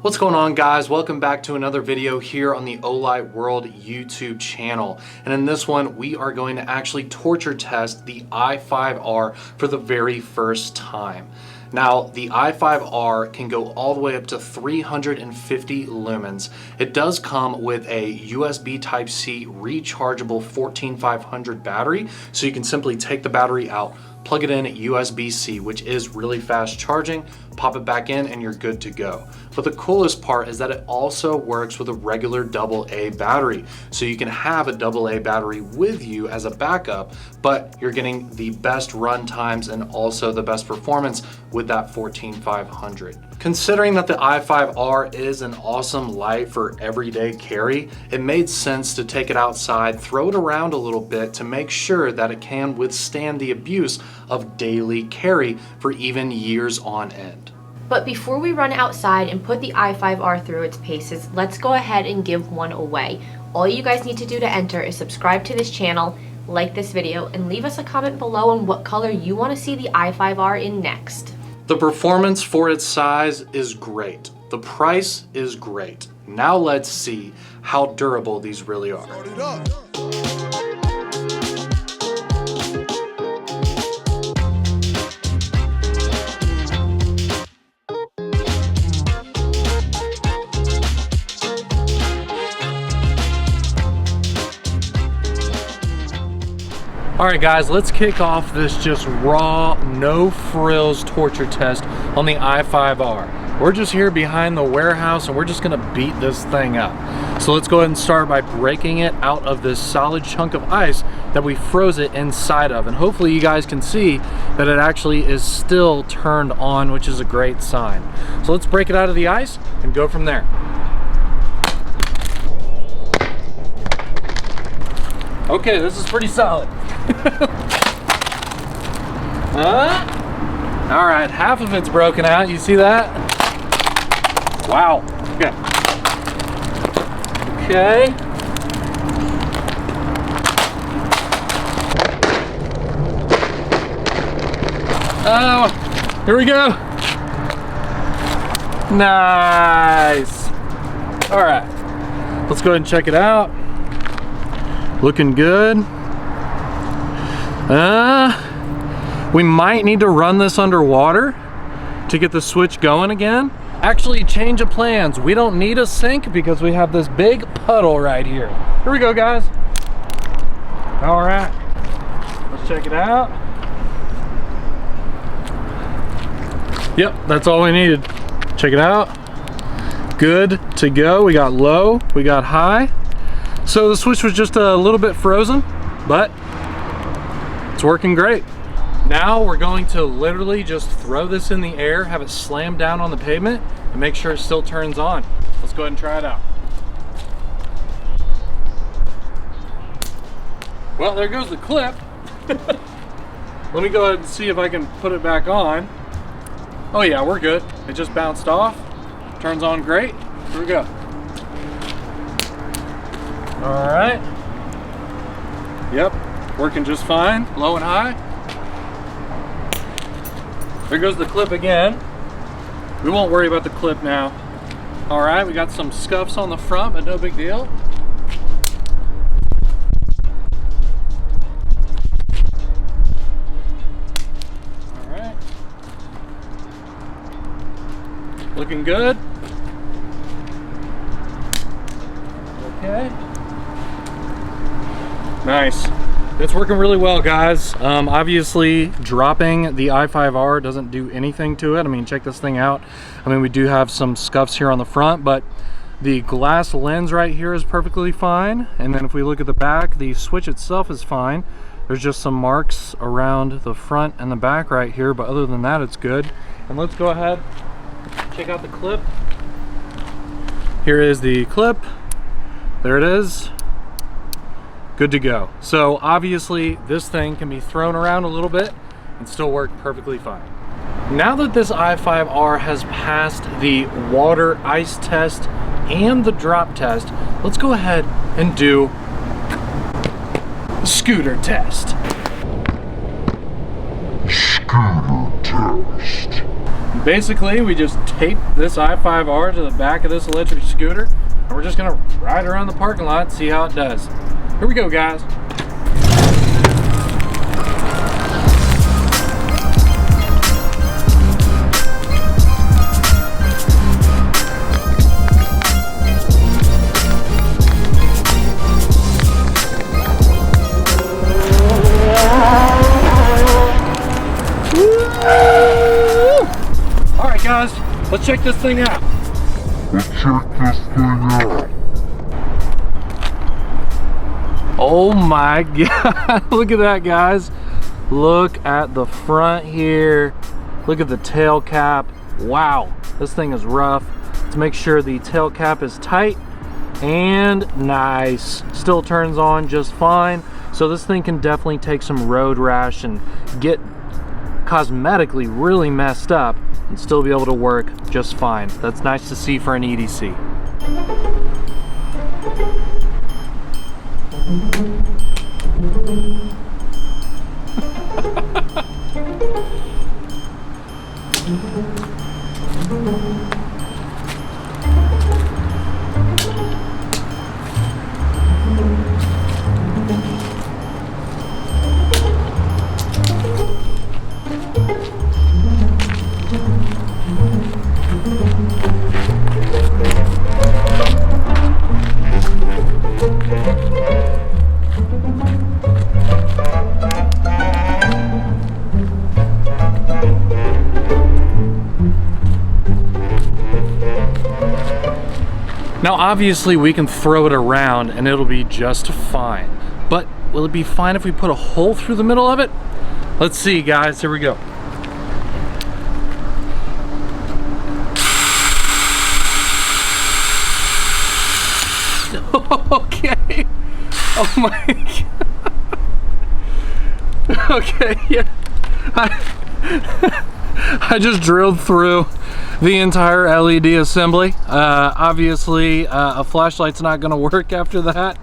What's going on, guys? Welcome back to another video here on the Olight World YouTube channel. And in this one, we are going to actually torture test the I5R for the very first time. Now, the I5R can go all the way up to 350 lumens. It does come with a USB Type-C rechargeable 14500 battery, so you can simply take the battery out, plug it in at USB-C, which is really fast charging, pop it back in, and you're good to go. But the coolest part is that it also works with a regular AA battery. So you can have a AA battery with you as a backup, but you're getting the best run times and also the best performance with that 14500. Considering that the I5R is an awesome light for everyday carry, it made sense to take it outside, throw it around a little bit to make sure that it can withstand the abuse of daily carry for even years on end. But before we run outside and put the I5R through its paces, let's go ahead and give one away. All you guys need to do to enter is subscribe to this channel, like this video, and leave us a comment below on what color you want to see the I5R in next. The performance for its size is great. The price is great. Now let's see how durable these really are. Alright guys, let's kick off this just raw, no frills torture test on the I5R. We're just here behind the warehouse and we're just gonna beat this thing up. So let's go ahead and start by breaking it out of this solid chunk of ice that we froze it inside of. And hopefully you guys can see that it actually is still turned on, which is a great sign. So let's break it out of the ice and go from there. Okay, this is pretty solid. All right, half of it's broken out. You see that? Wow. Okay. Okay. Oh, here we go. Nice. All right, let's go ahead and check it out. Looking good. We might need to run this underwater to get the switch going again. Actually, change of plans. We don't need a sink because we have this big puddle right here. Here we go, guys. All right, let's check it out. Yep, that's all we needed. Check it out. Good to go. We got low, we got high. So the switch was just a little bit frozen, but it's working great. Now we're going to literally just throw this in the air, have it slam down on the pavement, and make sure it still turns on. Let's go ahead and try it out. Well, there goes the clip. Let me go ahead and see if I can put it back on. Oh yeah, we're good. It just bounced off. Turns on great. Here we go. All right. Yep, working just fine, low and high. There goes the clip again. We won't worry about the clip now. All right, we got some scuffs on the front, but no big deal. All right. Looking good. Okay. Nice. It's working really well, guys. Obviously, dropping the I5R doesn't do anything to it. I mean, check this thing out. I mean, we do have some scuffs here on the front, but the glass lens right here is perfectly fine. And then if we look at the back, the switch itself is fine. There's just some marks around the front and the back right here, but other than that, it's good. And let's go ahead, check out the clip. Here is the clip. There it is. Good to go. So obviously this thing can be thrown around a little bit and still work perfectly fine. Now that this I5R has passed the water ice test and the drop test, let's go ahead and do the scooter test. Scooter test. Basically, we just tape this I5R to the back of this electric scooter, and we're just gonna ride around the parking lot and see how it does. Here we go, guys. All right, guys, let's check this thing out. Oh my God, look at that, guys. Look at the front here. Look at the tail cap. Wow, this thing is rough. Let's make sure the tail cap is tight and nice. Still turns on just fine. So this thing can definitely take some road rash and get cosmetically really messed up and still be able to work just fine. That's nice to see for an EDC. Now obviously we can throw it around and it'll be just fine. But will it be fine if we put a hole through the middle of it? Let's see, guys, here we go. Okay. Oh my God. Okay, yeah. I just drilled through the entire LED assembly. Obviously, a flashlight's not gonna work after that,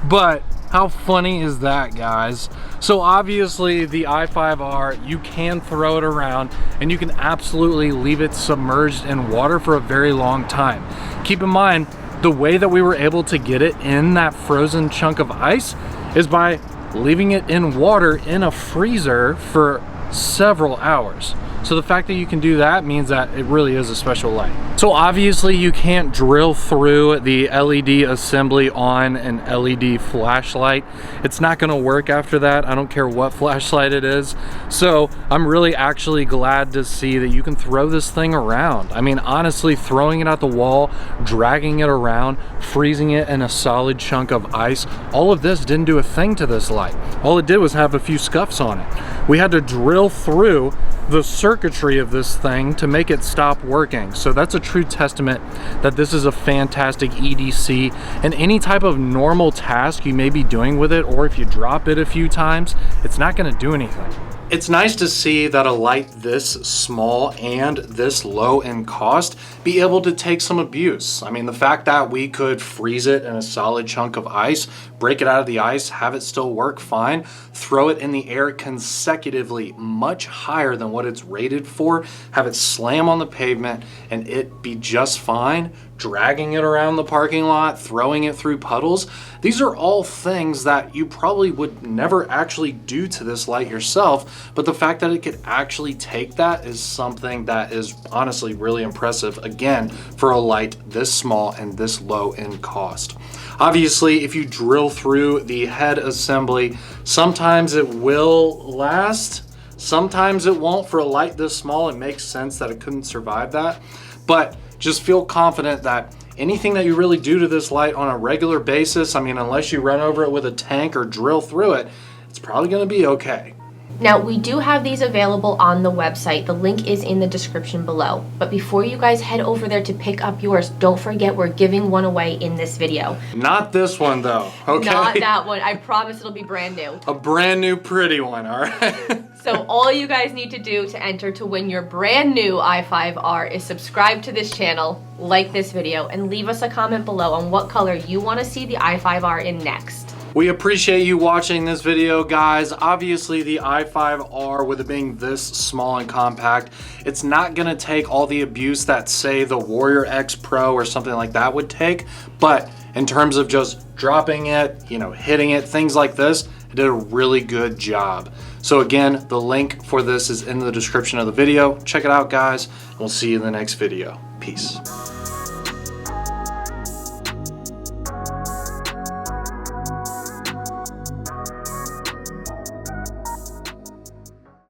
but how funny is that, guys? So obviously the i5R, you can throw it around and you can absolutely leave it submerged in water for a very long time. Keep in mind, the way that we were able to get it in that frozen chunk of ice is by leaving it in water in a freezer for several hours. So the fact that you can do that means that it really is a special light. So obviously you can't drill through the LED assembly on an LED flashlight. It's not gonna work after that. I don't care what flashlight it is. So I'm really actually glad to see that you can throw this thing around. I mean, honestly, throwing it at the wall, dragging it around, freezing it in a solid chunk of ice, all of this didn't do a thing to this light. All it did was have a few scuffs on it. We had to drill through the circuitry of this thing to make it stop working. So that's a true testament that this is a fantastic EDC, and any type of normal task you may be doing with it, or if you drop it a few times, it's not going to do anything. It's nice to see that a light this small and this low in cost be able to take some abuse. I mean, the fact that we could freeze it in a solid chunk of ice, break it out of the ice, have it still work fine, throw it in the air consecutively much higher than what it's rated for, have it slam on the pavement and it be just fine, dragging it around the parking lot, throwing it through puddles. These are all things that you probably would never actually do to this light yourself, but the fact that it could actually take that is something that is honestly really impressive, again, for a light this small and this low in cost. Obviously, if you drill through the head assembly, sometimes it will last, sometimes it won't. For a light this small, it makes sense that it couldn't survive that, but just feel confident that anything that you really do to this light on a regular basis, I mean, unless you run over it with a tank or drill through it, it's probably gonna be okay. Now, we do have these available on the website. The link is in the description below. But before you guys head over there to pick up yours, don't forget we're giving one away in this video. Not this one though, okay? Not that one. I promise it'll be brand new. A brand new pretty one, all right? So all you guys need to do to enter to win your brand new i5R is subscribe to this channel, like this video, and leave us a comment below on what color you want to see the i5R in next. We appreciate you watching this video, guys. Obviously, the i5R, with it being this small and compact, it's not gonna take all the abuse that, say, the Warrior X Pro or something like that would take, but in terms of just dropping it, hitting it, things like this, it did a really good job. So again, the link for this is in the description of the video. Check it out, guys. We'll see you in the next video. Peace.